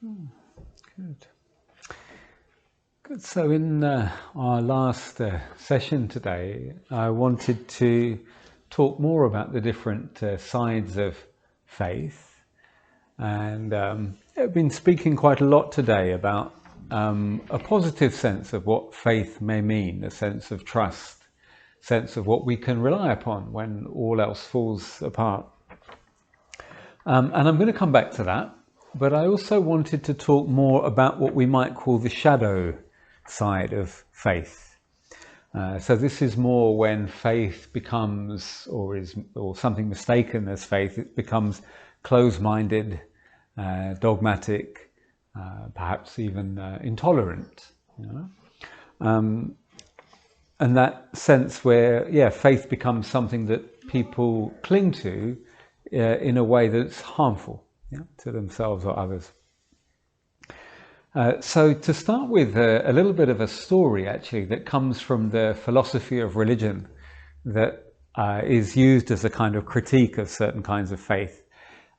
Good. Good. So in our last session today, I wanted to talk more about the different sides of faith, and I've been speaking quite a lot today about a positive sense of what faith may mean, a sense of trust, sense of what we can rely upon when all else falls apart. And I'm going to come back to that, but I also wanted to talk more about what we might call the shadow side of faith. So this is more when faith becomes, or something mistaken as faith, it becomes closed-minded, dogmatic, perhaps even intolerant. You know? And that sense where, faith becomes something that people cling to in a way that's harmful to themselves or others. So to start with, a little bit of a story actually that comes from the philosophy of religion that is used as a kind of critique of certain kinds of faith.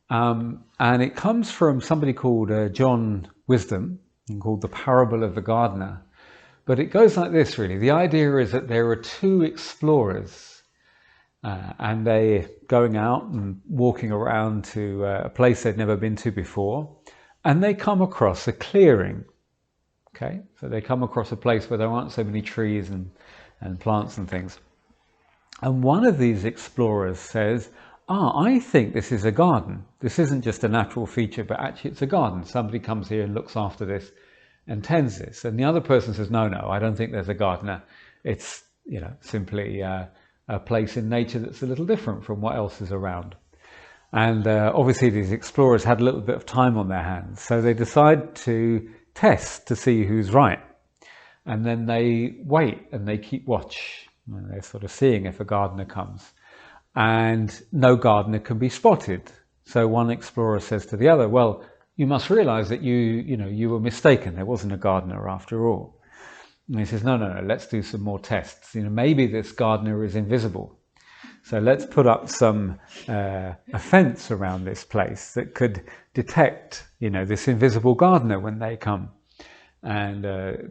And it comes from somebody called John Wisdom, called The Parable of the Gardener. But it goes like this really. The idea is that there are two explorers and they're going out and walking around to a place they'd never been to before. And they come across a clearing, okay? So they come across a place where there aren't so many trees and plants and things. And one of these explorers says, I think this is a garden. This isn't just a natural feature, but actually it's a garden. Somebody comes here and looks after this and tends this. And the other person says, no, I don't think there's a gardener. It's, simply a place in nature that's a little different from what else is around. And obviously these explorers had a little bit of time on their hands, so they decide to test to see who's right. And then they wait and they keep watch. And they're sort of seeing if a gardener comes. And no gardener can be spotted. So one explorer says to the other, well, you must realize that you were mistaken. There wasn't a gardener after all. And he says, no, let's do some more tests. Maybe this gardener is invisible. So let's put up some a fence around this place that could detect, this invisible gardener when they come. And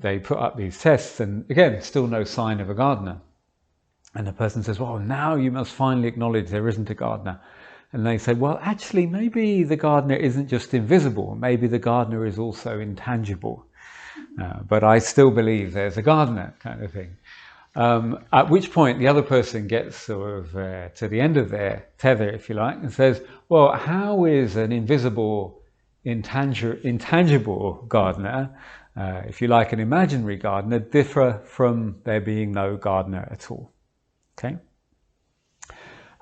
they put up these tests, and again, still no sign of a gardener. And the person says, well, now you must finally acknowledge there isn't a gardener. And they say, well, actually, maybe the gardener isn't just invisible. Maybe the gardener is also intangible. But I still believe there's a gardener, kind of thing. At which point the other person gets sort of to the end of their tether, if you like, and says, well, how is an invisible, intangible gardener, if you like an imaginary gardener, differ from there being no gardener at all? Okay?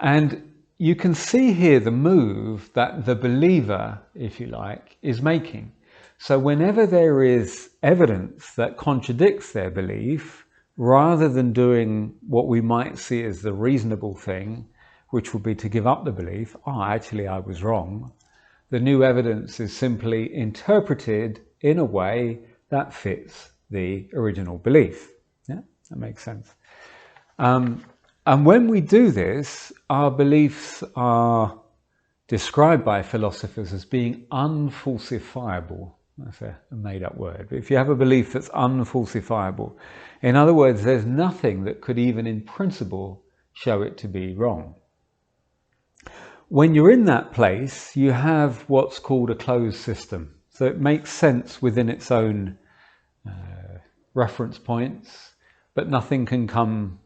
And you can see here the move that the believer, if you like, is making. So whenever there is evidence that contradicts their belief, rather than doing what we might see as the reasonable thing, which would be to give up the belief, actually I was wrong, the new evidence is simply interpreted in a way that fits the original belief. Yeah, that makes sense. And when we do this, our beliefs are described by philosophers as being unfalsifiable. That's a made-up word. But if you have a belief that's unfalsifiable, in other words, there's nothing that could even in principle show it to be wrong. When you're in that place, you have what's called a closed system. So it makes sense within its own reference points, but nothing can come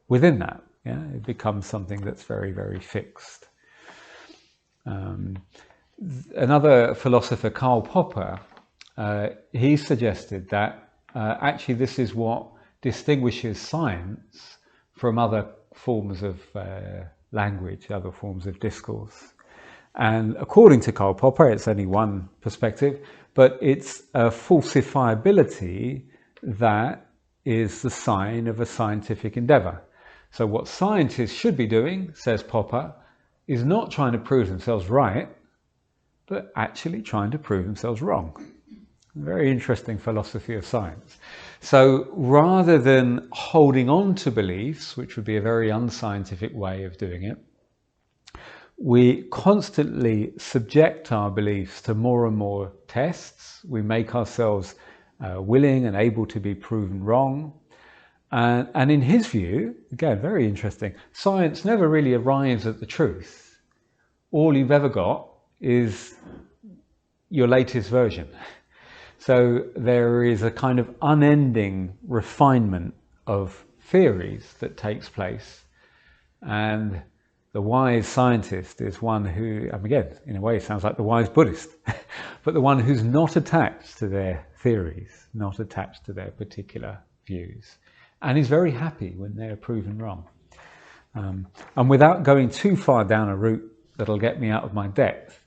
within that. Yeah? It becomes something that's very, very fixed. Another philosopher, Karl Popper, he suggested that actually this is what distinguishes science from other forms of language, other forms of discourse. And according to Karl Popper, it's only one perspective, but it's a falsifiability that is the sign of a scientific endeavor. So what scientists should be doing, says Popper, is not trying to prove themselves right, but actually trying to prove themselves wrong. Very interesting philosophy of science. So rather than holding on to beliefs, which would be a very unscientific way of doing it, We constantly subject our beliefs to more and more tests. We make ourselves willing and able to be proven wrong. And in his view, again, very interesting, science never really arrives at the truth. All you've ever got is your latest version. So there is a kind of unending refinement of theories that takes place. And the wise scientist is one who, again, in a way sounds like the wise Buddhist, but the one who's not attached to their theories, not attached to their particular views, and is very happy when they're proven wrong. And without going too far down a route that'll get me out of my depth,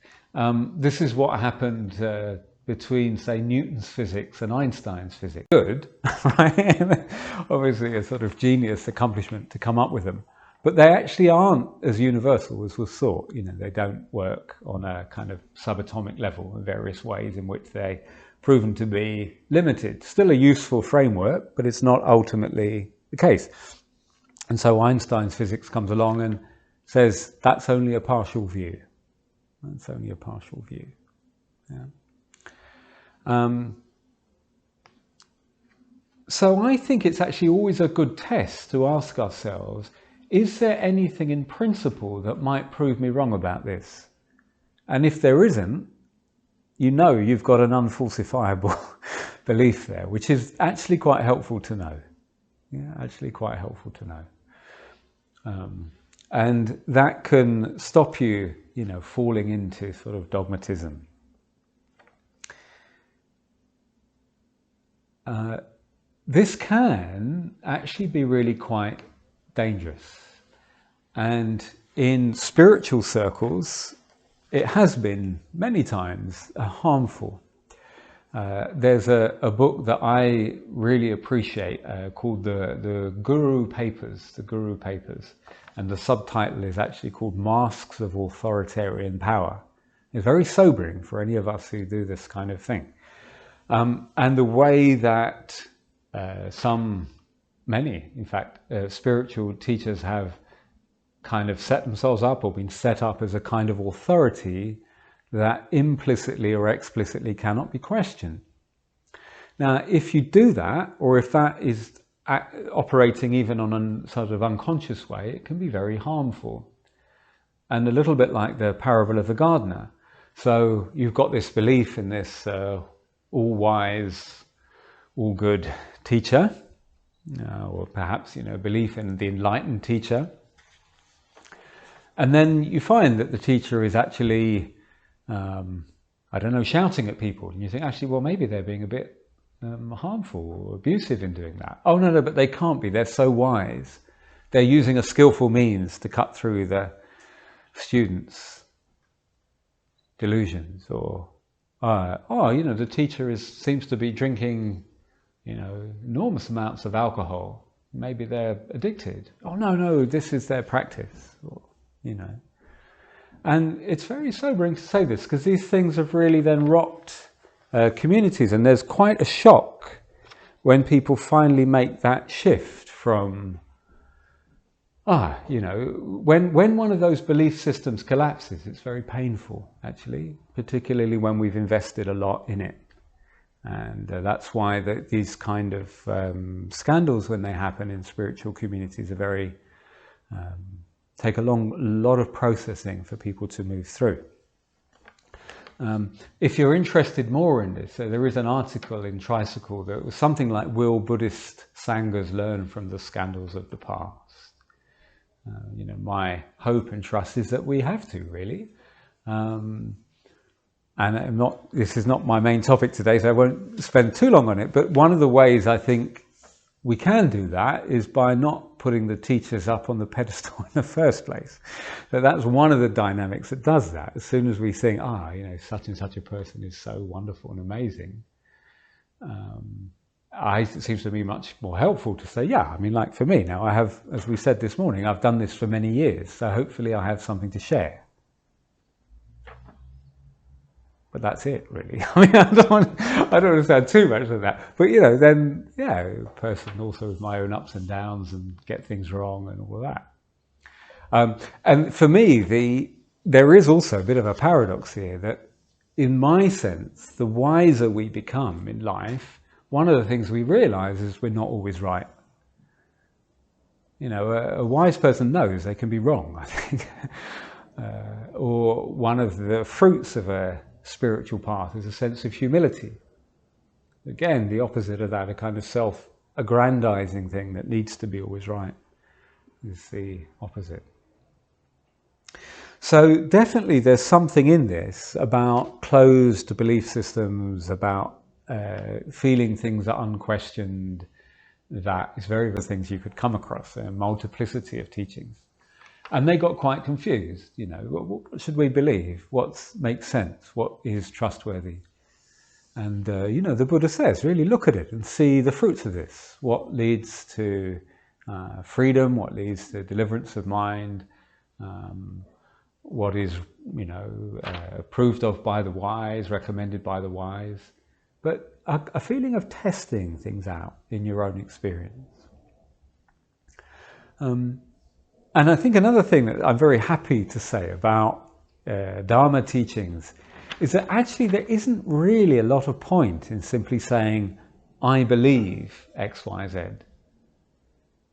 this is what happened between, say, Newton's physics and Einstein's physics. Good, right? Obviously a sort of genius accomplishment to come up with them. But they actually aren't as universal as was thought. You know, they don't work on a kind of subatomic level in various ways in which they're proven to be limited. Still a useful framework, but it's not ultimately the case. And so Einstein's physics comes along and says that's only a partial view. That's only a partial view. Yeah. So I think it's actually always a good test to ask ourselves, is there anything in principle that might prove me wrong about this? And if there isn't, you know you've got an unfalsifiable belief there, which is actually quite helpful to know. Yeah, actually quite helpful to know. And that can stop you, you know, falling into sort of dogmatism. This can actually be really quite dangerous. And in spiritual circles, it has been many times harmful. There's a book that I really appreciate called the Guru Papers, and the subtitle is actually called Masks of Authoritarian Power. It's very sobering for any of us who do this kind of thing. And the way that many, in fact, spiritual teachers have kind of set themselves up or been set up as a kind of authority that implicitly or explicitly cannot be questioned. Now, if you do that, or if that is operating even on a sort of unconscious way, it can be very harmful. And a little bit like the parable of the gardener. So you've got this belief in this all-wise, all-good teacher, or perhaps, you know, belief in the enlightened teacher. And then you find that the teacher is actually, I don't know, shouting at people. And you think, actually, well, maybe they're being a bit harmful or abusive in doing that. Oh, no, but they can't be. They're so wise. They're using a skillful means to cut through the students' delusions. Or, you know, the teacher seems to be drinking, you know, enormous amounts of alcohol. Maybe they're addicted. Oh, no, this is their practice. Or, you know. And it's very sobering to say this, because these things have really then rocked communities, and there's quite a shock when people finally make that shift from, you know, when one of those belief systems collapses, it's very painful, actually, particularly when we've invested a lot in it. And that's why these kind of scandals, when they happen in spiritual communities, are very take a lot of processing for people to move through. If you're interested more in this, there is an article in Tricycle that was something like, will Buddhist Sanghas learn from the scandals of the past? You know, my hope and trust is that we have to, really. And this is not my main topic today, so I won't spend too long on it, but one of the ways I think we can do that is by not putting the teachers up on the pedestal in the first place. So that's one of the dynamics that does that. As soon as we think, you know, such and such a person is so wonderful and amazing, it seems to me much more helpful to say, yeah, I mean, like for me now, I have, as we said this morning, I've done this for many years, so hopefully I have something to share. But that's it, really. I mean, I don't understand too much of that. But, you know, then, yeah, a person also with my own ups and downs and get things wrong and all of that. And for me, there is also a bit of a paradox here that, in my sense, the wiser we become in life, one of the things we realize is we're not always right. You know, a wise person knows they can be wrong, I think. Or one of the fruits of a spiritual path is a sense of humility. Again, the opposite of that, a kind of self-aggrandizing thing that needs to be always right, is the opposite. So definitely there's something in this about closed belief systems, about feeling things are unquestioned, that is very good things you could come across, a multiplicity of teachings. And they got quite confused, you know, what should we believe? What makes sense? What is trustworthy? And, you know, the Buddha says, really look at it and see the fruits of this. What leads to freedom? What leads to deliverance of mind? What is, you know, approved of by the wise, recommended by the wise? But a feeling of testing things out in your own experience. And I think another thing that I'm very happy to say about Dharma teachings is that actually there isn't really a lot of point in simply saying, I believe X, Y, Z.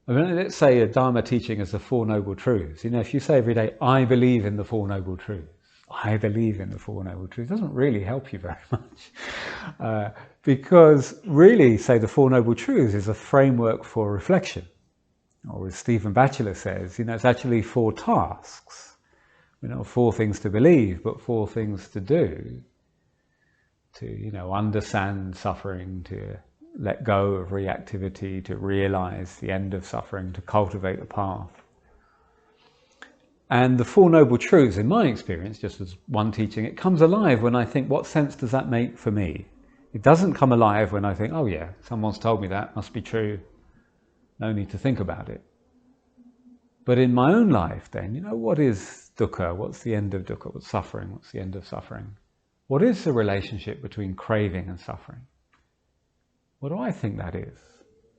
I mean, let's say a Dharma teaching is the Four Noble Truths. You know, if you say every day, I believe in the Four Noble Truths, I believe in the Four Noble Truths, it doesn't really help you very much. Because really, say the Four Noble Truths is a framework for reflection. Or as Stephen Batchelor says, you know, it's actually 4 tasks. You know, 4 things to believe, but 4 things to do. To, you know, understand suffering, to let go of reactivity, to realize the end of suffering, to cultivate the path. And the Four Noble Truths, in my experience, just as one teaching, it comes alive when I think, what sense does that make for me? It doesn't come alive when I think, oh yeah, someone's told me that, must be true. No need to think about it. But in my own life then, you know, what is dukkha? What's the end of dukkha? What's suffering? What's the end of suffering? What is the relationship between craving and suffering? What do I think that is?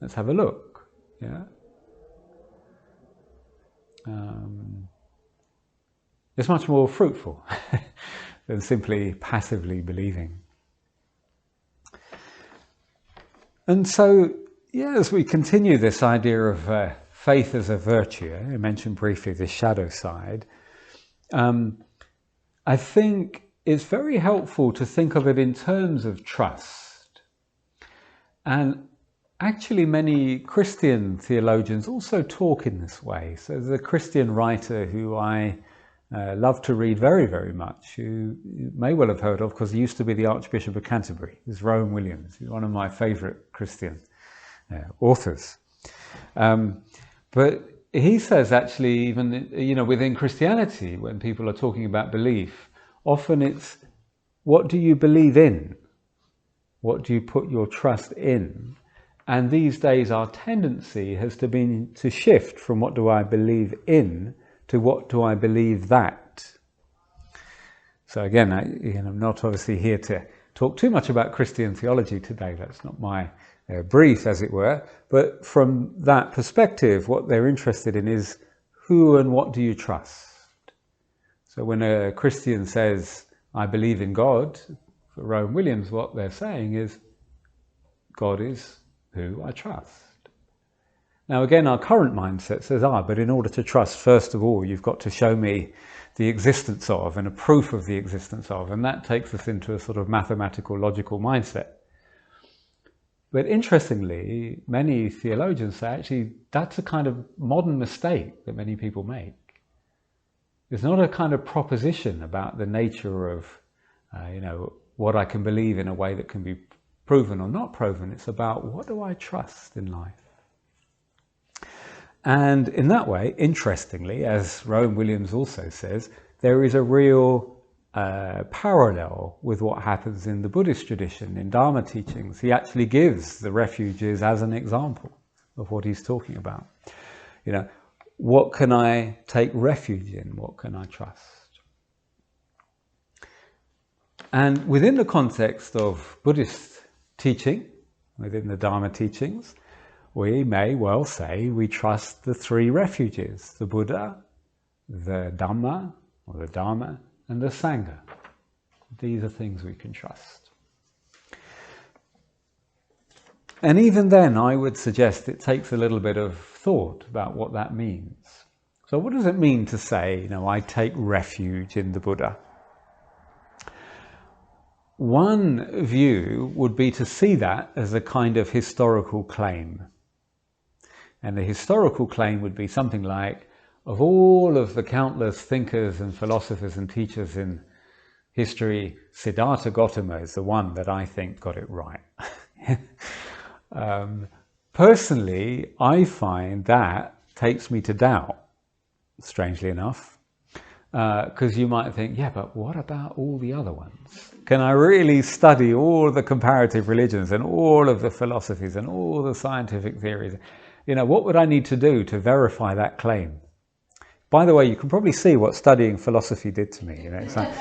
Let's have a look. Yeah. It's much more fruitful than simply passively believing. And so, yeah, as we continue this idea of faith as a virtue, I mentioned briefly the shadow side, I think it's very helpful to think of it in terms of trust. And actually many Christian theologians also talk in this way. So there's a Christian writer who I love to read very, very much, who you may well have heard of because he used to be the Archbishop of Canterbury. He's Rowan Williams. He's one of my favourite Christian authors. But he says actually, even, you know, within Christianity, when people are talking about belief, often it's, what do you believe in? What do you put your trust in? And these days our tendency has been to shift from what do I believe in to what do I believe that. So again, I'm not obviously here to talk too much about Christian theology today. That's not my brief, as it were. But from that perspective, what they're interested in is who and what do you trust? So when a Christian says, I believe in God, for Rowan Williams, what they're saying is, God is who I trust. Now again, our current mindset says, but in order to trust, first of all, you've got to show me the existence of and a proof of the existence of, and that takes us into a sort of mathematical, logical mindset. But interestingly, many theologians say actually that's a kind of modern mistake that many people make. It's not a kind of proposition about the nature of, you know, what I can believe in a way that can be proven or not proven. It's about what do I trust in life? And in that way, interestingly, as Rowan Williams also says, there is a real parallel with what happens in the Buddhist tradition, in Dharma teachings. He actually gives the refuges as an example of what he's talking about. You know, what can I take refuge in? What can I trust? And within the context of Buddhist teaching, within the Dharma teachings, we may well say we trust the 3 refuges, the Buddha, the Dhamma, or the Dharma and the Sangha. These are things we can trust. And even then, I would suggest it takes a little bit of thought about what that means. So what does it mean to say, I take refuge in the Buddha? One view would be to see that as a kind of historical claim. And the historical claim would be something like, of all of the countless thinkers and philosophers and teachers in history, Siddhartha Gautama is the one that I think got it right. Personally, I find that takes me to doubt, strangely enough, because you might think, yeah, but what about all the other ones? Can I really study all the comparative religions and all of the philosophies and all the scientific theories? What would I need to do to verify that claim? By the way, you can probably see what studying philosophy did to me. It's like,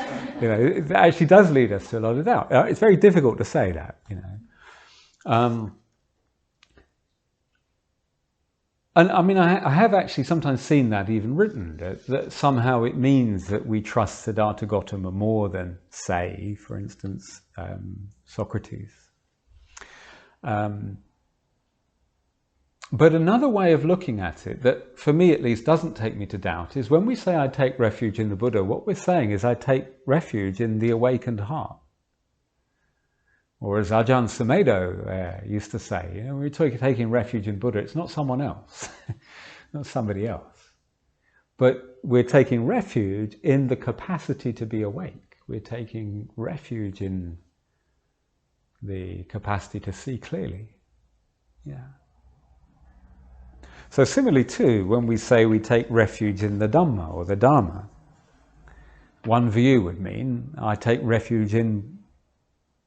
it actually does lead us to a lot of doubt. It's very difficult to say that, And I mean, I have actually sometimes seen that even written, that somehow it means that we trust Siddhartha Gautama more than, say, for instance, Socrates. But another way of looking at it, that for me at least doesn't take me to doubt, is when we say I take refuge in the Buddha, what we're saying is I take refuge in the awakened heart. Or as Ajahn Sumedho used to say, when we're taking refuge in Buddha, it's not someone else, not somebody else. But we're taking refuge in the capacity to be awake. We're taking refuge in the capacity to see clearly. Yeah. So similarly too, when we say we take refuge in the Dhamma or the Dharma, one view would mean I take refuge in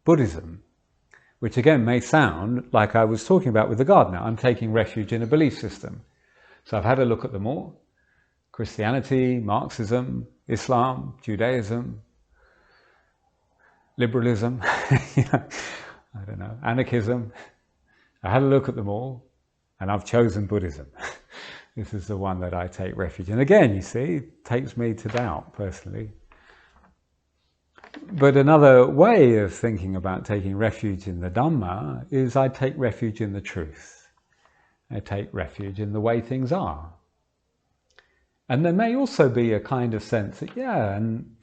Buddhism, which again may sound like I was talking about with the gardener. I'm taking refuge in a belief system. So I've had a look at them all. Christianity, Marxism, Islam, Judaism, liberalism, I don't know, anarchism. I had a look at them all and I've chosen Buddhism. This is the one that I take refuge in. Again, you see, it takes me to doubt personally. But another way of thinking about taking refuge in the Dhamma is I take refuge in the truth. I take refuge in the way things are. And there may also be a kind of sense that, and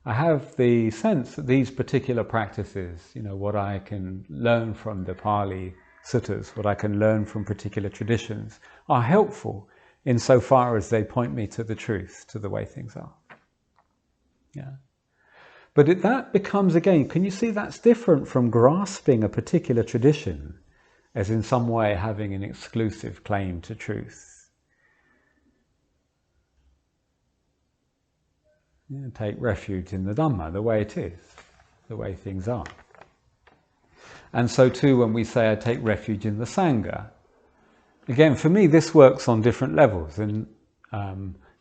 I have the sense that these particular practices, what I can learn from the Pali suttas, what I can learn from particular traditions, are helpful insofar as they point me to the truth, to the way things are. Yeah. But that becomes, again, can you see that's different from grasping a particular tradition as in some way having an exclusive claim to truth? Take refuge in the Dhamma, the way it is, the way things are. And so too, when we say I take refuge in the Sangha, again, for me, this works on different levels. And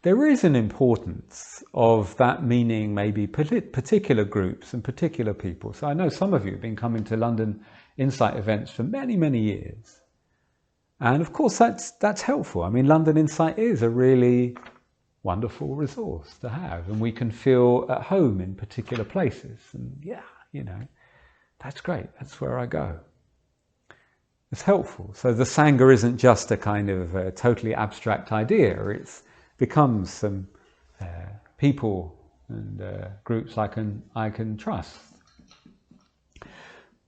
there is an importance of that meaning maybe particular groups and particular people. So I know some of you have been coming to London Insight events for many, many years. And of course, that's helpful. I mean, London Insight is a really wonderful resource to have. And we can feel at home in particular places. And that's great. That's where I go. It's helpful. So the Sangha isn't just a kind of totally abstract idea. It's becomes some people and groups I can trust.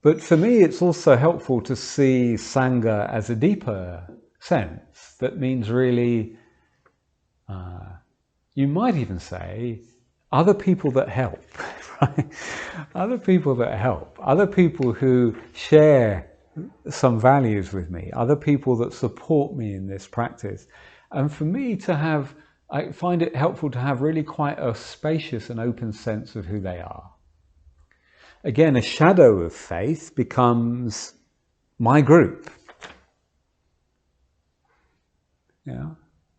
But for me, it's also helpful to see Sangha as a deeper sense that means really, you might even say, other people that help, right? Other people that help, other people who share some values with me, other people that support me in this practice. And for me I find it helpful to have really quite a spacious and open sense of who they are. Again, a shadow of faith becomes my group. And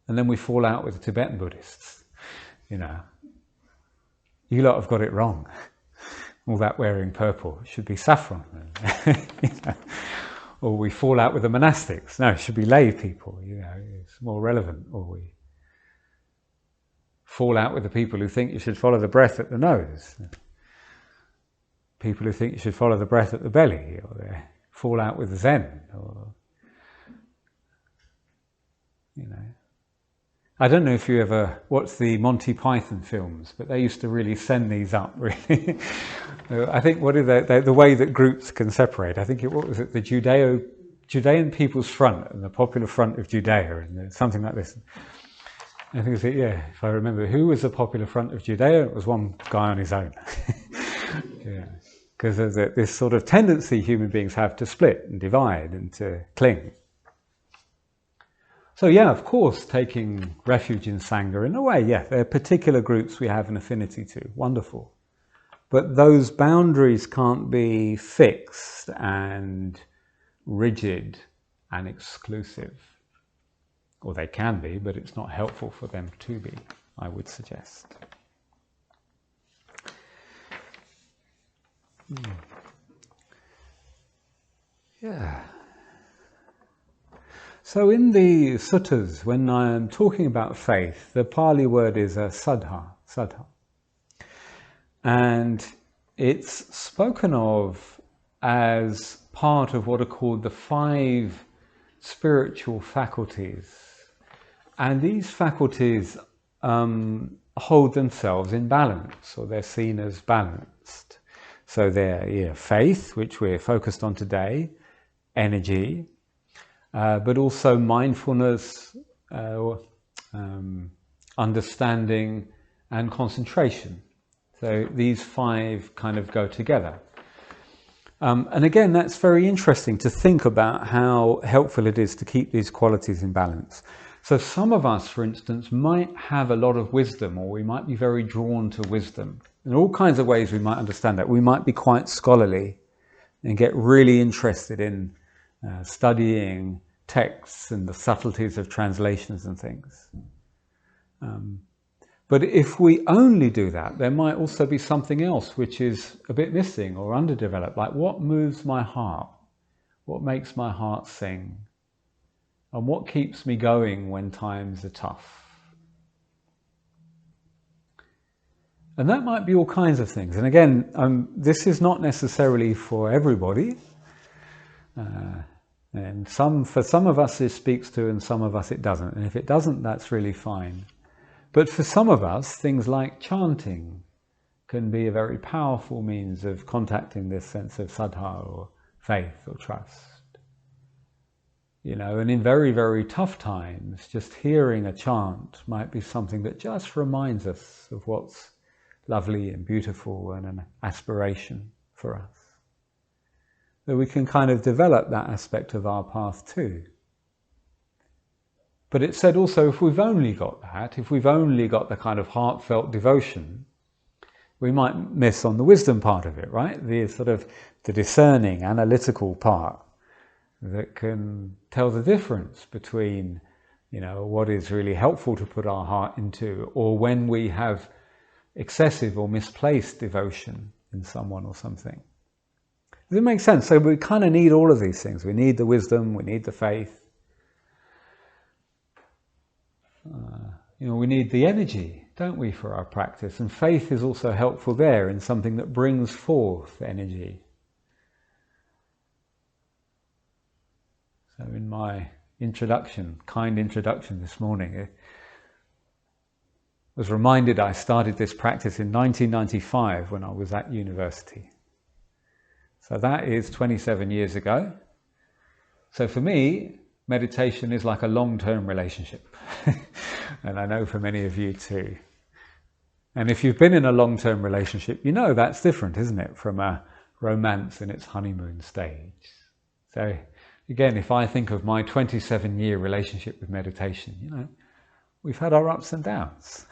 then we fall out with the Tibetan Buddhists. You lot have got it wrong. All that wearing purple, it should be saffron. Or we fall out with the monastics. No, it should be lay people, it's more relevant. Or we fall out with the people who think you should follow the breath at the nose. People who think you should follow the breath at the belly, or they fall out with Zen, or, you know. I don't know if you ever watched the Monty Python films, but they used to really send these up, really. I think the way that groups can separate, I think what was it, the Judean People's Front and the Popular Front of Judea, and something like this. I think it's, yeah, if I remember, who was the Popular Front of Judea? It was one guy on his own. Yeah. Because there's this sort of tendency human beings have to split and divide and to cling. So yeah, of course, taking refuge in Sangha, in a way, yeah, there are particular groups we have an affinity to, wonderful. But those boundaries can't be fixed and rigid and exclusive. Or they can be, but it's not helpful for them to be, I would suggest. Yeah. So in the suttas, when I'm talking about faith, the Pali word is saddha. And it's spoken of as part of what are called the 5 spiritual faculties. And these faculties hold themselves in balance, or they're seen as balanced. So they're faith, which we're focused on today, energy, but also mindfulness, understanding, and concentration. So these 5 kind of go together. And again, that's very interesting to think about how helpful it is to keep these qualities in balance. So some of us, for instance, might have a lot of wisdom, or we might be very drawn to wisdom. In all kinds of ways we might understand that. We might be quite scholarly and get really interested in studying texts and the subtleties of translations and things. But if we only do that, there might also be something else which is a bit missing or underdeveloped, like what moves my heart? What makes my heart sing? And what keeps me going when times are tough? And that might be all kinds of things. And again, this is not necessarily for everybody. And for some of us it speaks to, and some of us it doesn't. And if it doesn't, that's really fine. But for some of us, things like chanting can be a very powerful means of contacting this sense of saddha, or faith, or trust. You know, and in very, very tough times, just hearing a chant might be something that just reminds us of what's lovely and beautiful and an aspiration for us. That we can kind of develop that aspect of our path too. But it's said also, if we've only got that, if we've only got the kind of heartfelt devotion, we might miss on the wisdom part of it, right? The sort of the discerning, analytical part that can tell the difference between, you know, what is really helpful to put our heart into, or when we have excessive or misplaced devotion in someone or something. Does it make sense? So we kind of need all of these things. We need the wisdom, we need the faith. You know, we need the energy, don't we, for our practice? And faith is also helpful there in something that brings forth energy. So in my introduction, kind introduction this morning, I was reminded I started this practice in 1995 when I was at university. So that is 27 years ago. So for me, meditation is like a long-term relationship. And I know for many of you too. And if you've been in a long-term relationship, you know that's different, isn't it, from a romance in its honeymoon stage. So again, if I think of my 27-year relationship with meditation, you know, we've had our ups and downs.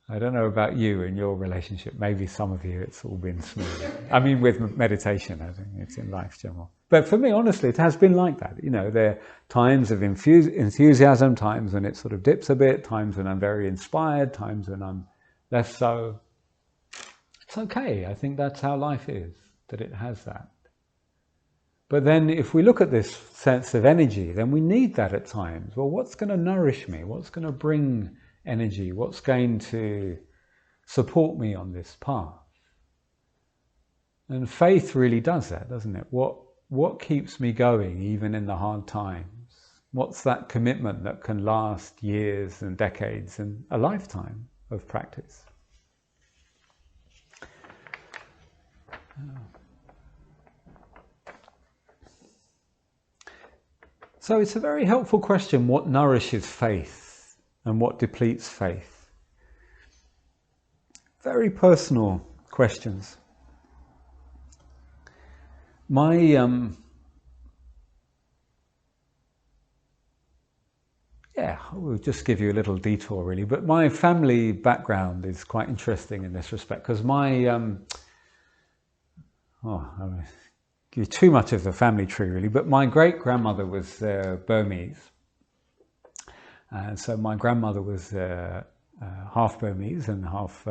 I don't know about you and your relationship. Maybe some of you, it's all been smooth. I mean, with meditation, I think it's in life general. But for me, honestly, it has been like that. You know, there are times of enthusiasm, times when it sort of dips a bit, times when I'm very inspired, times when I'm less so. It's okay. I think that's how life is, that it has that. But then if we look at this sense of energy, then we need that at times. Well, what's going to nourish me? What's going to bring energy? What's going to support me on this path? And faith really does that, doesn't it? What keeps me going even in the hard times? What's that commitment that can last years and decades and a lifetime of practice? So it's a very helpful question, what nourishes faith and what depletes faith? Very personal questions. We'll just give you a little detour really, but my family background is quite interesting in this respect, because I won't give you too much of the family tree really, but my great-grandmother was Burmese. So my grandmother was half Burmese and half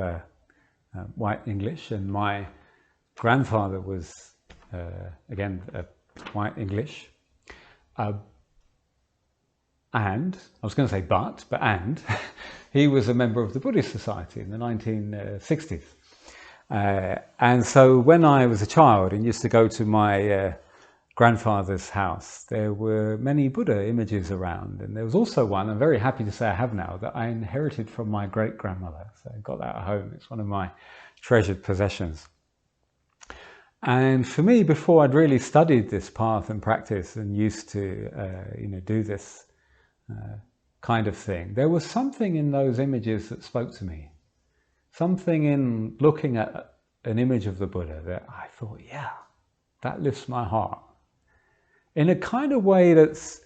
white English, and my grandfather was again white English. And I was going to say and he was a member of the Buddhist Society in the 1960s. And so when I was a child and used to go to my grandfather's house, there were many Buddha images around, and there was also one, I'm very happy to say I have now, that I inherited from my great-grandmother. So I got that at home. It's one of my treasured possessions. And for me, before I'd really studied this path and practice and used to do this kind of thing, there was something in those images that spoke to me. Something in looking at an image of the Buddha that I thought, yeah, that lifts my heart. In a kind of way that's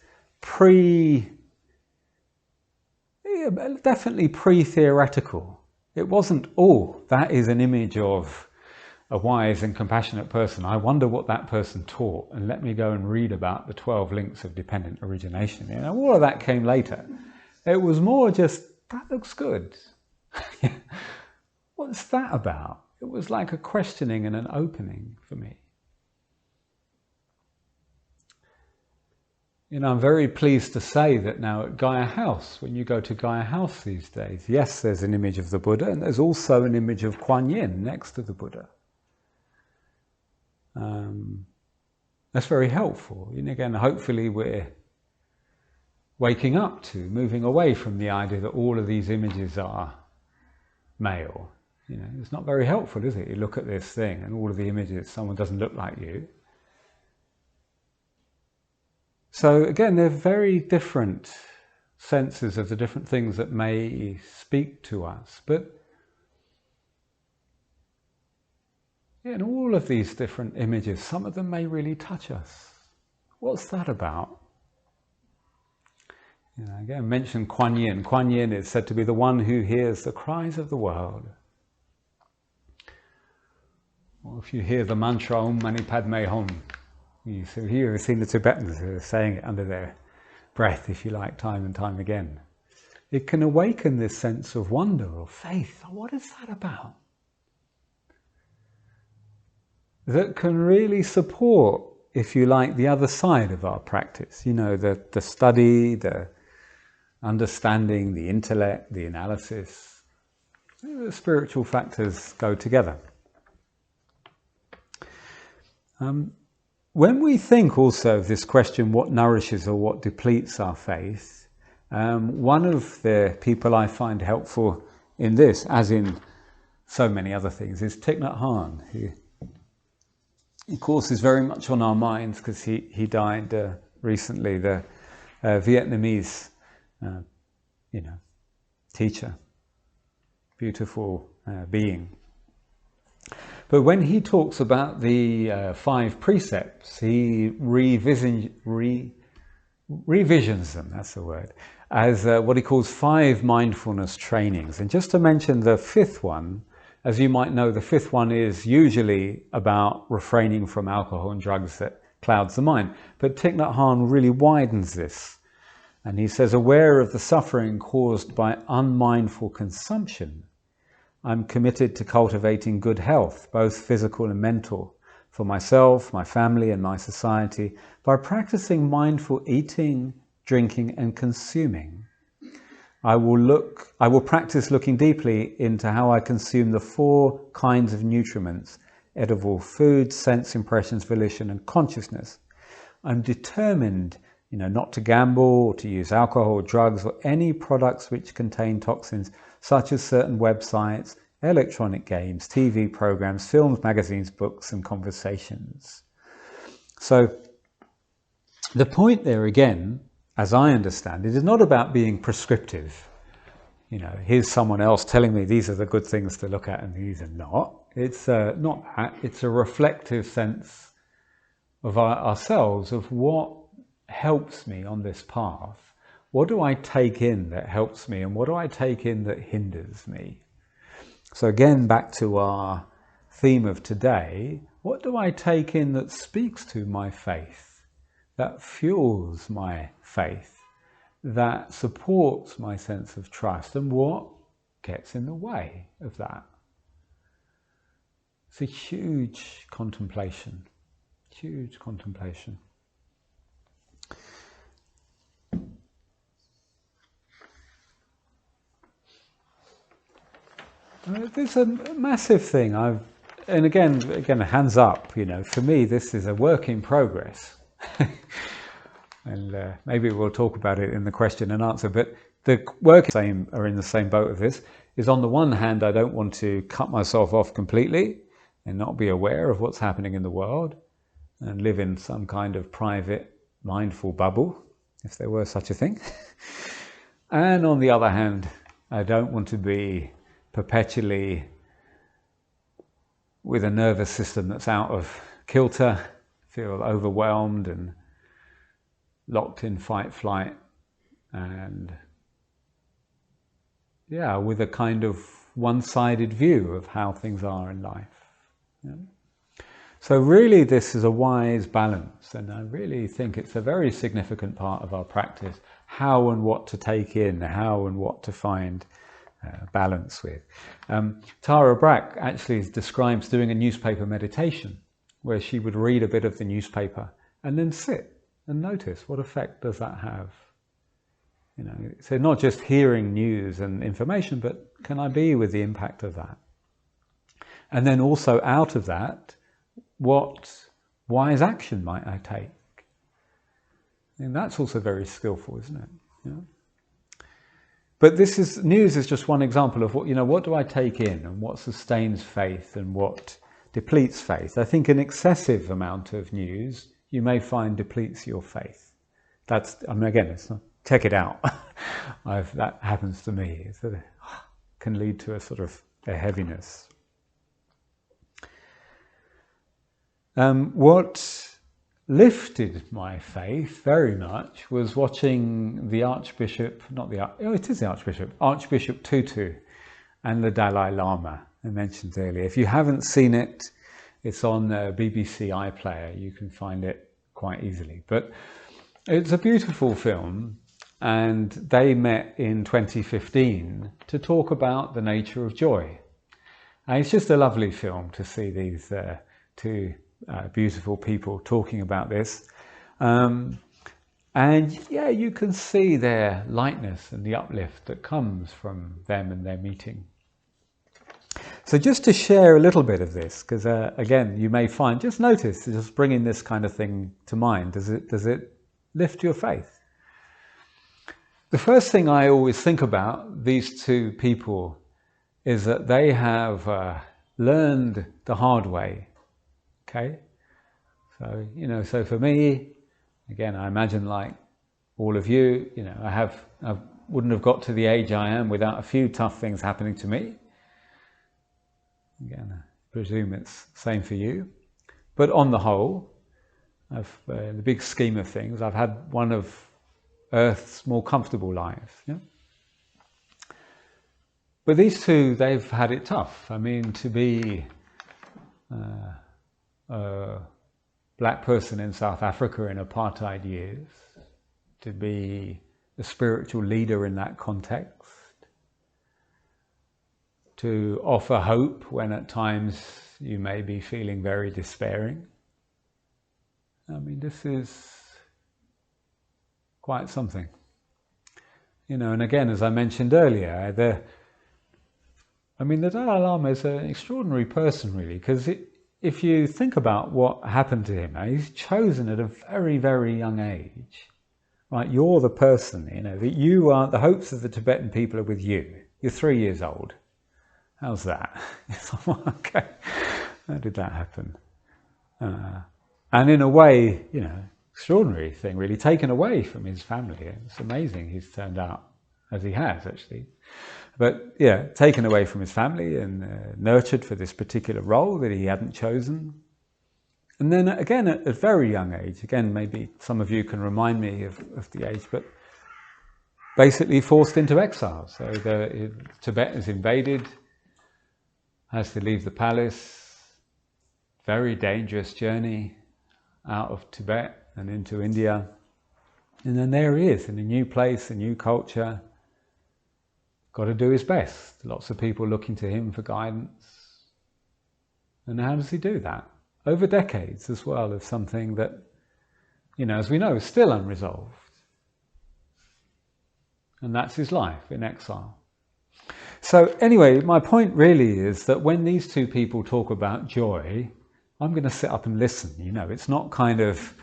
definitely pre-theoretical. It wasn't, oh, that is an image of a wise and compassionate person. I wonder what that person taught, and let me go and read about the 12 links of dependent origination. All of that came later. It was more just, that looks good. What's that about? It was like a questioning and an opening for me. I'm very pleased to say that now at Gaia House, when you go to Gaia House these days, yes, there's an image of the Buddha, and there's also an image of Kuan Yin next to the Buddha. That's very helpful. Again, hopefully we're waking up to, moving away from the idea that all of these images are male. It's not very helpful, is it? You look at this thing and all of the images, someone doesn't look like you. So again, they're very different senses of the different things that may speak to us. But in all of these different images, some of them may really touch us. What's that about? Again, I mentioned Kuan Yin. Kuan Yin is said to be the one who hears the cries of the world. Or if you hear the mantra Om Mani Padme Hum, you've seen the Tibetans saying it under their breath, if you like, time and time again. It can awaken this sense of wonder or faith. What is that about? That can really support, if you like, the other side of our practice. The study, the understanding, the intellect, the analysis. The spiritual factors go together. When we think also of this question, what nourishes or what depletes our faith, one of the people I find helpful in this, as in so many other things, is Thich Nhat Hanh, who of course is very much on our minds because he died recently, the Vietnamese teacher, beautiful being. But when he talks about the 5 precepts, he revisions them, that's the word, as what he calls 5 mindfulness trainings. And just to mention the 5th one, as you might know, the 5th one is usually about refraining from alcohol and drugs that clouds the mind. But Thich Nhat Hanh really widens this. And he says, aware of the suffering caused by unmindful consumption, I'm committed to cultivating good health, both physical and mental, for myself, my family, and my society, by practicing mindful eating, drinking, and consuming. I will practice looking deeply into how I consume the 4 kinds of nutriments: edible food, sense, impressions, volition, and consciousness. I'm determined, not to gamble or to use alcohol or drugs or any products which contain toxins, such as certain websites, electronic games, TV programs, films, magazines, books, and conversations. So the point there again, as I understand it, is not about being prescriptive. Here's someone else telling me these are the good things to look at and these are not. It's not that. It's a reflective sense of ourselves, of what helps me on this path. What do I take in that helps me, and what do I take in that hinders me? So again, back to our theme of today, what do I take in that speaks to my faith, that fuels my faith, that supports my sense of trust, and what gets in the way of that? It's a huge contemplation, huge contemplation. There's a massive thing and again, hands up, for me, this is a work in progress. And maybe we'll talk about it in the question and answer, but the work are in the same boat of this, is on the one hand, I don't want to cut myself off completely and not be aware of what's happening in the world and live in some kind of private, mindful bubble, if there were such a thing. And on the other hand, I don't want to be perpetually with a nervous system that's out of kilter, feel overwhelmed and locked in fight, flight, and with a kind of one-sided view of how things are in life. So really this is a wise balance, and I really think it's a very significant part of our practice, how and what to take in, how and what to find balance with. Tara Brach actually describes doing a newspaper meditation where she would read a bit of the newspaper and then sit and notice what effect does that have. So not just hearing news and information, but can I be with the impact of that? And then also out of that, what wise action might I take? And that's also very skillful, isn't it? But news is just one example of what do I take in and what sustains faith and what depletes faith. I think an excessive amount of news you may find depletes your faith. Again, it's not, check it out. That happens to me. It can lead to a sort of a heaviness. What lifted my faith very much was watching the Archbishop Tutu and the Dalai Lama I mentioned earlier. If you haven't seen it, it's on BBC iPlayer. You can find it quite easily. But it's a beautiful film, and they met in 2015 to talk about the nature of joy. And it's just a lovely film to see these two beautiful people talking about this. And you can see their lightness and the uplift that comes from them and their meeting. So just to share a little bit of this, because again, you may find, just notice, just bringing this kind of thing to mind, does it lift your faith? The first thing I always think about these two people is that they have learned the hard way. Okay, so so for me, again, I imagine like all of you, I wouldn't have got to the age I am without a few tough things happening to me. Again, I presume it's the same for you. But on the whole, in the big scheme of things, I've had one of Earth's more comfortable lives. Yeah? But these two, they've had it tough. I mean, to be a black person in South Africa in apartheid years, to be a spiritual leader in that context, to offer hope when at times you may be feeling very despairing. I mean, this is quite something. You know, and again, as I mentioned earlier, the Dalai Lama is an extraordinary person, really, because if you think about what happened to him, he's chosen at a very, very young age. Right, you're the person, you know, that you are, the hopes of the Tibetan people are with you. You're 3 years old. How's that? It's like, okay, how did that happen? And in a way, you know, extraordinary thing, really, taken away from his family. It's amazing he's turned out as he has, actually. But yeah, taken away from his family and nurtured for this particular role that he hadn't chosen. And then again, at a very young age, again, maybe some of you can remind me of the age, but basically forced into exile. So Tibet is invaded, has to leave the palace, very dangerous journey out of Tibet and into India. And then there he is in a new place, a new culture, got to do his best. Lots of people looking to him for guidance. And how does he do that? Over decades as well, of something that, you know, as we know, is still unresolved. And that's his life in exile. So anyway, my point really is that when these two people talk about joy, I'm going to sit up and listen. You know, it's not kind of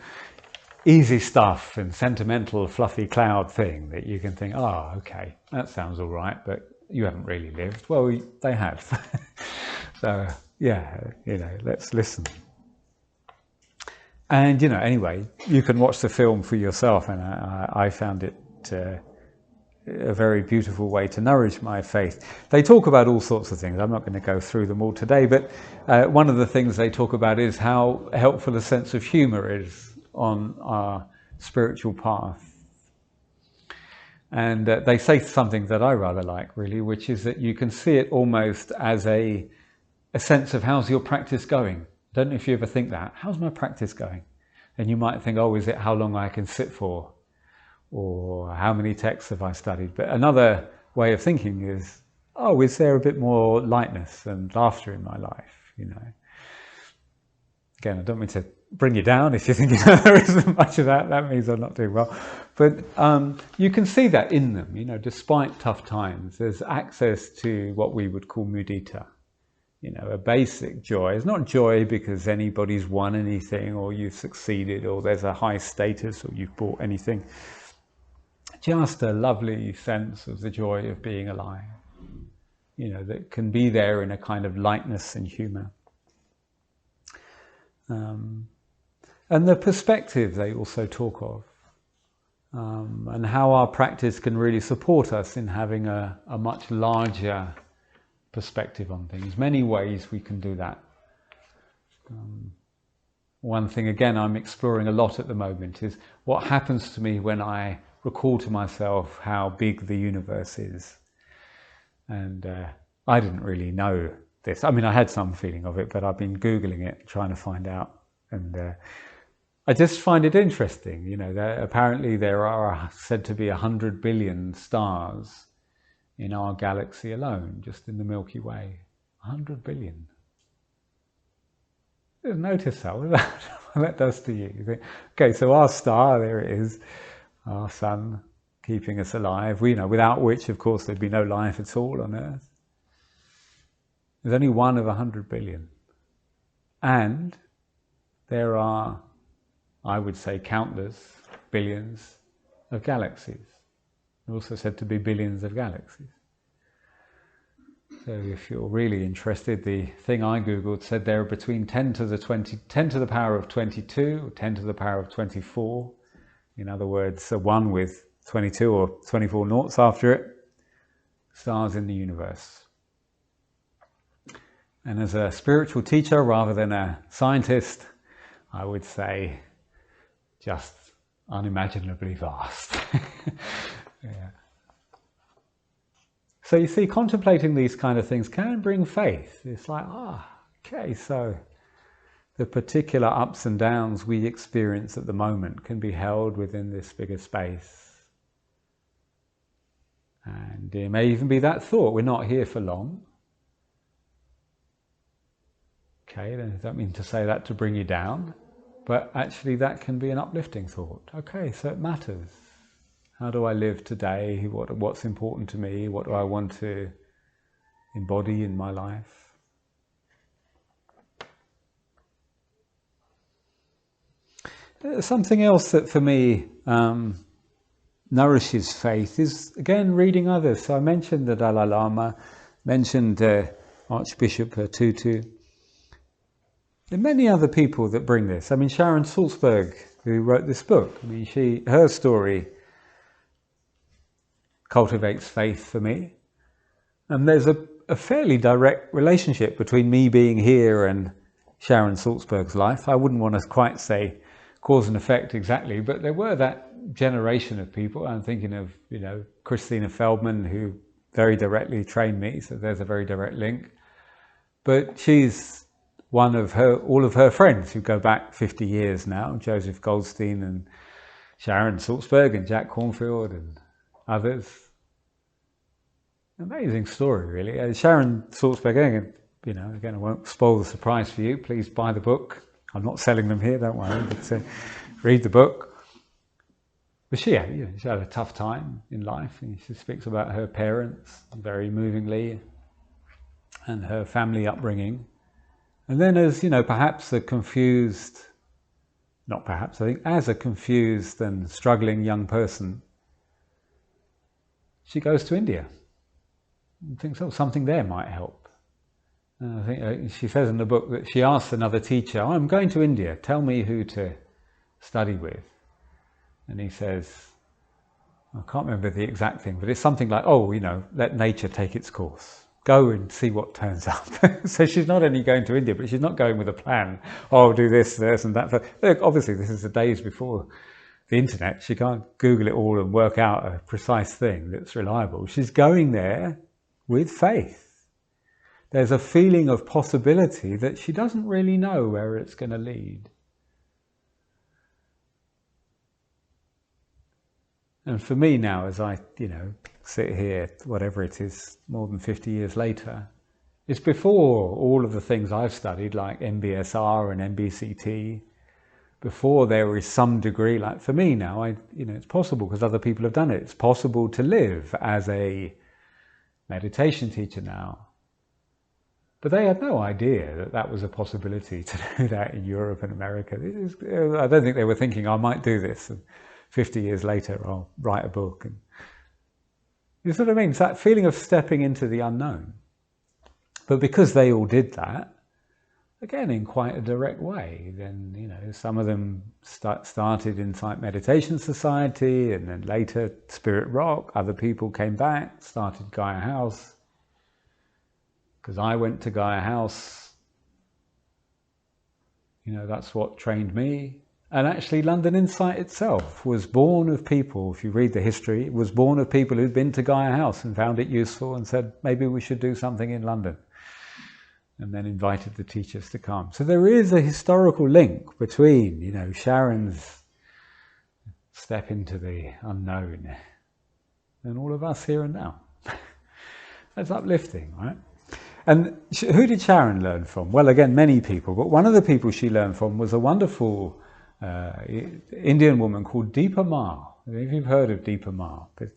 easy stuff and sentimental fluffy cloud thing that you can think, oh, okay, that sounds all right, but you haven't really lived. Well, they have. So yeah, you know, let's listen. And, you know, anyway, you can watch the film for yourself, and I found it a very beautiful way to nourish my faith. They talk about all sorts of things. I'm not going to go through them all today, but one of the things they talk about is how helpful a sense of humor is on our spiritual path. And they say something that I rather like, really, which is that you can see it almost as a sense of how's your practice going. Don't know if you ever think that. How's my practice going? And you might think, oh, is it how long I can sit for? Or how many texts have I studied? But another way of thinking is, oh, is there a bit more lightness and laughter in my life? You know. Again, I don't mean to bring you down if you're thinking there isn't much of that. That means I'm not doing well. But you can see that in them. You know, despite tough times, there's access to what we would call mudita. You know, a basic joy. It's not joy because anybody's won anything or you've succeeded or there's a high status or you've bought anything. Just a lovely sense of the joy of being alive, you know, that can be there in a kind of lightness and humour. And the perspective they also talk of, and how our practice can really support us in having a much larger perspective on things. Many ways we can do that. One thing, again, I'm exploring a lot at the moment is what happens to me when I recall to myself how big the universe is. And I didn't really know this. I mean, I had some feeling of it, but I've been Googling it, trying to find out. And I just find it interesting. You know, apparently there are said to be 100 billion stars in our galaxy alone, just in the Milky Way. 100 billion. Just notice that, what that does to you. You think, okay, so our star, there it is, our sun, keeping us alive. We know, without which, of course, there'd be no life at all on Earth. There's only one of 100 billion. And there are, I would say, countless billions of galaxies. They're also said to be billions of galaxies. So if you're really interested, the thing I Googled said there are between 10 to the power of 22 or 10 to the power of 24. In other words, a 1 with 22 or 24 noughts after it, stars in the universe. And as a spiritual teacher rather than a scientist, I would say just unimaginably vast. Yeah. So you see, contemplating these kind of things can bring faith. It's like, okay, so the particular ups and downs we experience at the moment can be held within this bigger space. And it may even be that thought, we're not here for long. Okay, then I don't mean to say that to bring you down, but actually that can be an uplifting thought. Okay, so it matters. How do I live today? What's important to me? What do I want to embody in my life? Something else that for me nourishes faith is, again, reading others. So I mentioned the Dalai Lama, mentioned Archbishop Tutu. There are many other people that bring this. I mean, Sharon Salzberg, who wrote this book, I mean, her story cultivates faith for me. And there's a fairly direct relationship between me being here and Sharon Salzberg's life. I wouldn't want to quite say cause and effect exactly, but there were that generation of people. I'm thinking of, Christina Feldman, who very directly trained me, so there's a very direct link. But she's one of all of her friends who go back 50 years now, Joseph Goldstein and Sharon Salzberg and Jack Cornfield and others. Amazing story, really. Sharon Salzberg, again, I won't spoil the surprise for you. Please buy the book. I'm not selling them here, don't worry, but read the book. But she had a tough time in life, and she speaks about her parents very movingly and her family upbringing. And then as, perhaps as a confused and struggling young person, she goes to India and thinks, something there might help. And I think she says in the book that she asked another teacher, I'm going to India, tell me who to study with. And he says, I can't remember the exact thing, but it's something like, let nature take its course. Go and see what turns up. So she's not only going to India, but she's not going with a plan. I'll do this and that. Look, obviously, this is the days before the internet. She can't Google it all and work out a precise thing that's reliable. She's going there with faith. There's a feeling of possibility that she doesn't really know where it's going to lead. And for me now, as I, sit here, whatever it is, more than 50 years later, it's before all of the things I've studied, like MBSR and MBCT, before there is some degree, like for me now, it's possible because other people have done it. It's possible to live as a meditation teacher now. But they had no idea that that was a possibility to do that in Europe and America. I don't think they were thinking, I might do this. And 50 years later, I'll write a book. And you see what I mean? It's that feeling of stepping into the unknown. But because they all did that, again, in quite a direct way, then, some of them started Insight Meditation Society and then later Spirit Rock. Other people came back, started Gaia House. Because I went to Gaia House, that's what trained me. And actually London Insight itself was born of people, if you read the history, it was born of people who'd been to Gaia House and found it useful and said, maybe we should do something in London. And then invited the teachers to come. So there is a historical link between, Sharon's step into the unknown and all of us here and now. That's uplifting, right? And who did Sharon learn from? Well, again, many people, but one of the people she learned from was a wonderful Indian woman called Deepa Ma. I don't know if you've heard of Deepa Ma, but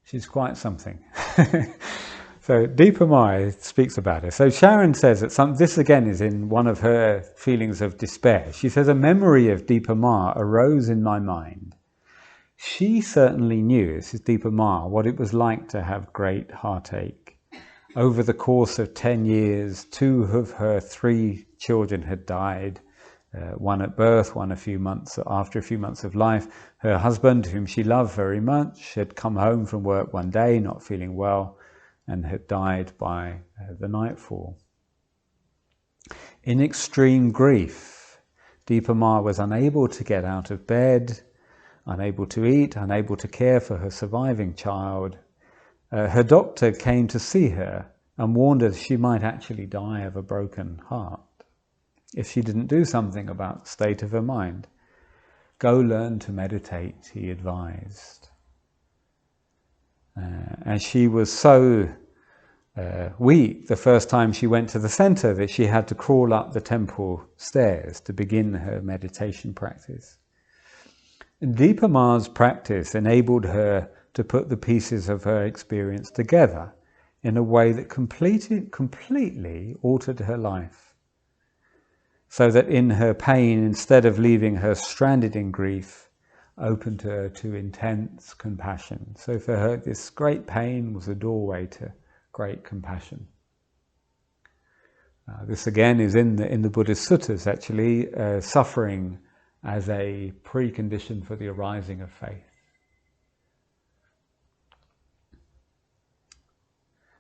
she's quite something. So Deepa Ma speaks about her. So Sharon says that this again is in one of her feelings of despair. She says, a memory of Deepa Ma arose in my mind. She certainly knew, this is Deepa Ma, what it was like to have great heartache. Over the course of 10 years, 2 of her 3 children had died, one at birth, one after a few months of life. Her husband, whom she loved very much, had come home from work one day, not feeling well, and had died by the nightfall. In extreme grief, Deepa Ma was unable to get out of bed, unable to eat, unable to care for her surviving child. Her doctor came to see her and warned her she might actually die of a broken heart if she didn't do something about the state of her mind. Go learn to meditate, he advised. And she was so week, the first time she went to the center, that she had to crawl up the temple stairs to begin her meditation practice. And Deepa's practice enabled her to put the pieces of her experience together in a way that completely altered her life. So that in her pain, instead of leaving her stranded in grief, opened her to intense compassion. So for her, this great pain was a doorway to great compassion. This again is in the Buddhist suttas, actually, suffering as a precondition for the arising of faith.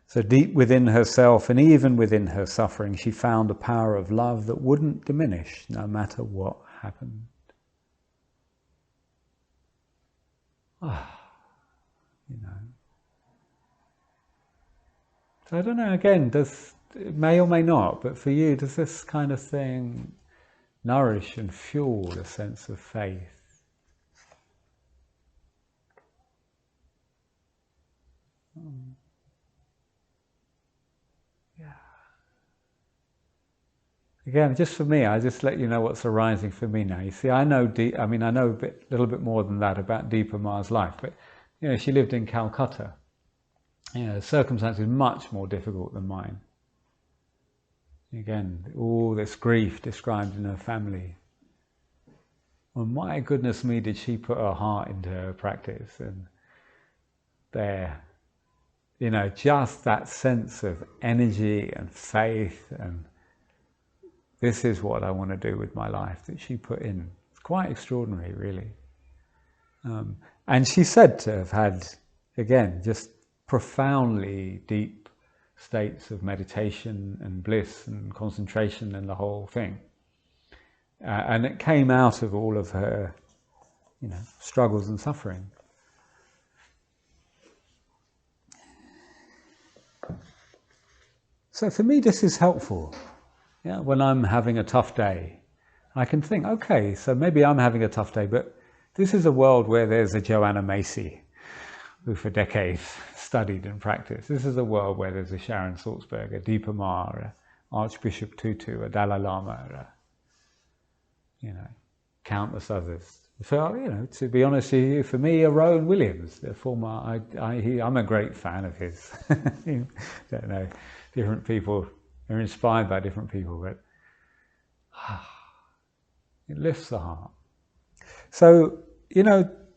So deep within herself and even within her suffering, she found a power of love that wouldn't diminish no matter what happened. You know. So I don't know, again, it may or may not, but for you, does this kind of thing nourish and fuel a sense of faith? Yeah. Again, just for me, I just let you know what's arising for me now. You see, I know a little bit more than that about Deepa Ma's life, but she lived in Calcutta. The circumstances much more difficult than mine. Again, all this grief described in her family. Well, my goodness me, did she put her heart into her practice, and there, just that sense of energy and faith, and this is what I want to do with my life, that she put in. It's quite extraordinary, really. And she's said to have had, again, just profoundly deep states of meditation and bliss and concentration and the whole thing. And it came out of all of her, struggles and suffering. So for me, this is helpful. When I'm having a tough day, I can think, okay, so maybe I'm having a tough day, but this is a world where there's a Joanna Macy, who for decades studied and practiced. This is a world where there's a Sharon Salzberg, a Deepa Ma, a Archbishop Tutu, a Dalai Lama, countless others. So, to be honest with you, for me, a Rowan Williams, the former, I'm a great fan of his. Don't know, different people are inspired by different people, but it lifts the heart. So,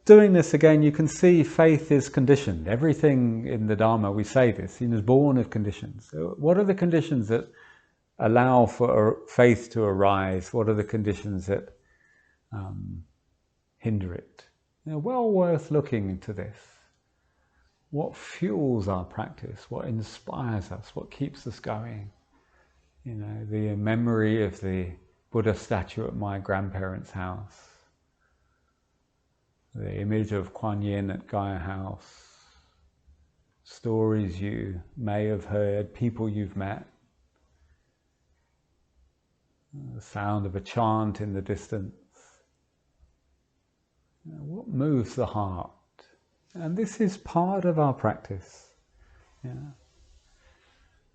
doing this again, you can see faith is conditioned. Everything in the Dharma, we say this, is born of conditions. So what are the conditions that allow for faith to arise? What are the conditions that hinder it? Well worth looking into this. What fuels our practice? What inspires us? What keeps us going? The memory of the Buddha statue at my grandparents' house, the image of Kuan Yin at Gaia House, stories you may have heard, people you've met, the sound of a chant in the distance. What moves the heart? And this is part of our practice.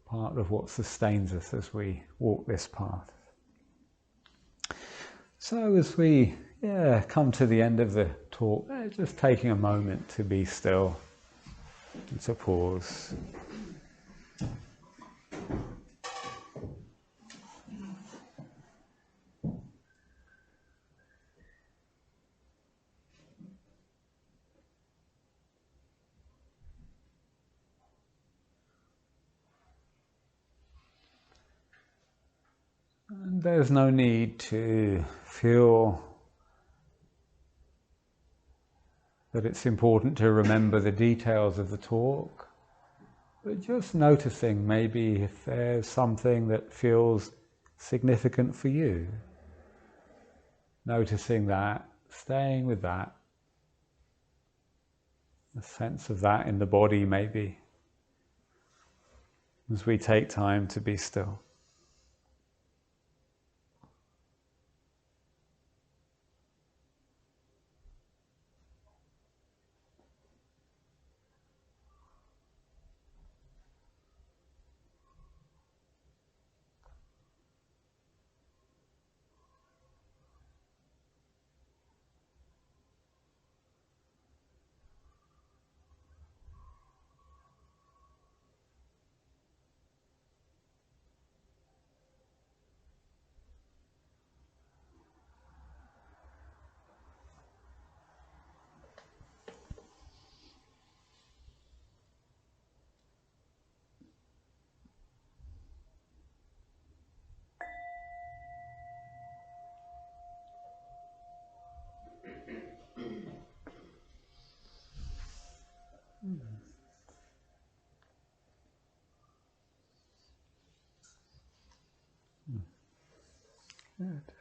Part of what sustains us as we walk this path. So as we come to the end of the talk, just taking a moment to be still and to pause. And there's no need to feel that it's important to remember the details of the talk, but just noticing maybe if there's something that feels significant for you. Noticing that, staying with that, a sense of that in the body maybe, as we take time to be still. Good.